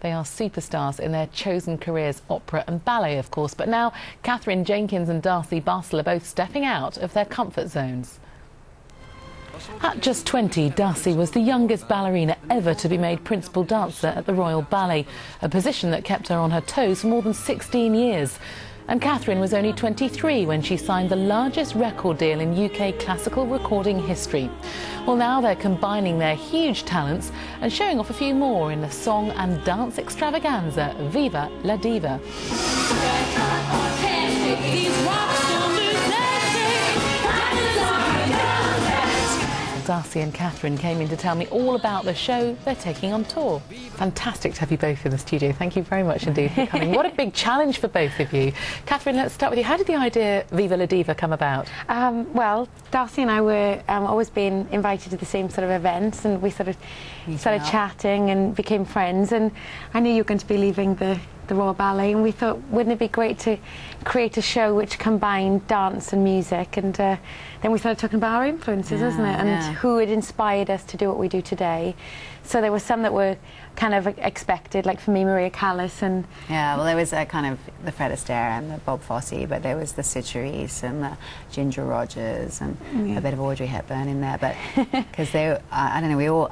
They are superstars in their chosen careers, opera and ballet, of course. But now Katherine Jenkins and Darcy Bussel are both stepping out of their comfort zones. At just 20, Darcy was the youngest ballerina ever to be made principal dancer at the Royal Ballet, a position that kept her on her toes for more than 16 years. And Katherine was only 23 when she signed the largest record deal in UK classical recording history. Well, now they're combining their huge talents and showing off a few more in the song and dance extravaganza, Viva La Diva. Darcy and Katherine came in to tell me all about the show they're taking on tour. Fantastic to have you both in the studio. Thank you very much indeed for coming. What a big challenge for both of you. Katherine, let's start with you. How did the idea Viva La Diva come about? Well, Darcy and I were always being invited to the same sort of events, and we sort of started chatting and became friends, and I knew you were going to be leaving the Royal Ballet, and we thought, wouldn't it be great to create a show which combined dance and music? And then we started talking about our influences, wasn't it? And who had inspired us to do what we do today. So there were some that were kind of expected, like for me, Maria Callas, and... Yeah, well, there was kind of the Fred Astaire and the Bob Fosse, but there was the Sid Charisse and the Ginger Rogers and a bit of Audrey Hepburn in there, but because they, I don't know, we all,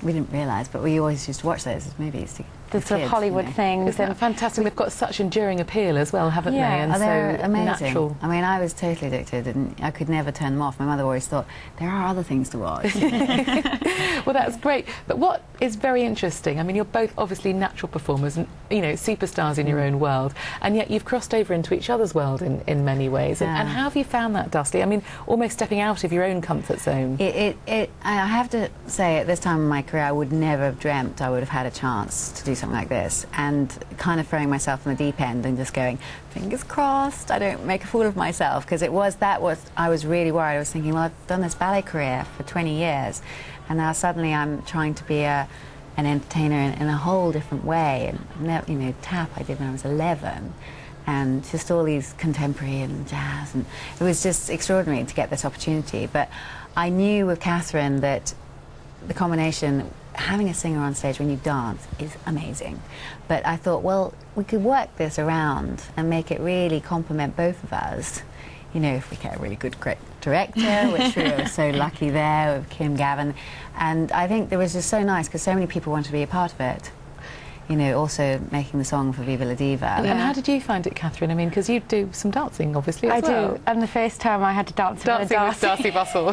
we didn't realise, but we always used to watch those as movies. The sort of Hollywood things. Isn't that fantastic? They've got such enduring appeal as well, haven't they? And they're so amazing. Natural. I mean, I was totally addicted, and I could never turn them off. My mother always thought, there are other things to watch. Well, that's great. But what is very interesting, I mean, you're both obviously natural performers and, you know, superstars in your own world, and yet you've crossed over into each other's world in many ways. And how have you found that, Darcy? I mean, almost stepping out of your own comfort zone. I have to say, at this time in my career, I would never have dreamt I would have had a chance to do something like this. And kind of throwing myself in the deep end and just going, fingers crossed, I don't make a fool of myself, because I was really worried. I was thinking, well, I've done this ballet career for 20 years, and now suddenly I'm trying to be an entertainer in a whole different way. And, you know, tap I did when I was 11, and just all these contemporary and jazz, and it was just extraordinary to get this opportunity. But I knew with Katherine that the combination, having a singer on stage when you dance is amazing. But I thought, well, we could work this around and make it really complement both of us. You know, if we get a really good director, which we were so lucky there with Kim Gavin. And I think it was just so nice because so many people wanted to be a part of it. You know, also making the song for Viva La Diva. And how did you find it, Katherine? I mean, because you do some dancing, obviously, as well. I do. And the first time I had to dance with Darcy Bussel.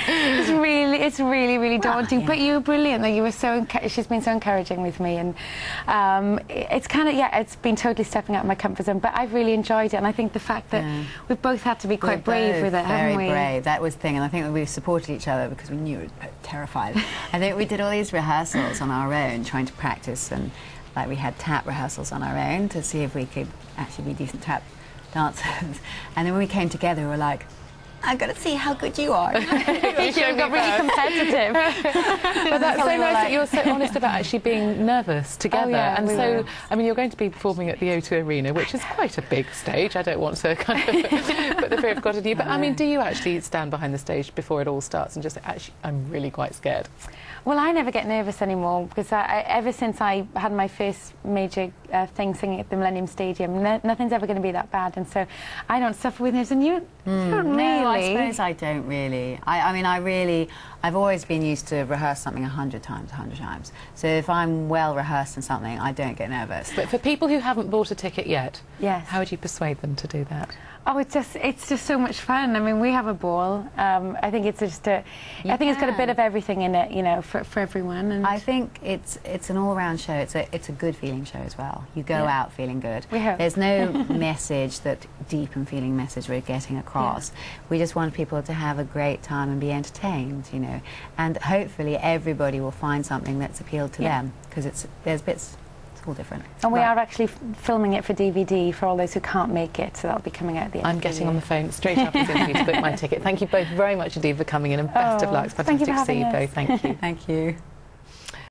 It's really daunting. But you were brilliant. Like, you were so. She's been so encouraging with me, and it's kind of it's been totally stepping out of my comfort zone. But I've really enjoyed it, and I think the fact that we've both had to be quite brave with it, haven't we? Very brave. That was the thing, and I think that we supported each other because we knew it was terrified. I think we did all these rehearsals on our own, trying to practice, and like we had tap rehearsals on our own to see if we could actually be decent tap dancers. And then when we came together, we were like, I've got to see how good you are. You got really competitive. But that's so nice that you're so honest about actually being nervous together. And so, I mean, you're going to be performing at the O2 Arena, which is quite a big stage. I don't want to kind of put the fear of God in you. But I mean, do you actually stand behind the stage before it all starts and just actually, I'm really quite scared? Well, I never get nervous anymore because ever since I had my first major thing singing at the Millennium Stadium, nothing's ever going to be that bad, and so I don't suffer with nerves. And you don't really? No, I suppose I don't really. I mean, I've always been used to rehearse something 100 times. So if I'm well rehearsed in something, I don't get nervous. But for people who haven't bought a ticket yet, how would you persuade them to do that? Oh, it's just so much fun. I mean, we have a ball. I think it's just I think it's got a bit of everything in it, you know, for everyone. And I think it's an all-round show. It's a good feeling show as well. You go out feeling good. We hope. There's no message, that deep and feeling message we're getting across. We just want people to have a great time and be entertained, you know. And hopefully everybody will find something that's appealed to them, because there's bits. All different. And we are actually filming it for DVD for all those who can't make it, so that'll be coming out at the end. I'm getting on the phone straight after this interview to book my ticket. Thank you both very much indeed for coming in, and best of luck. It's fantastic to see you both. Thank you. Thank you.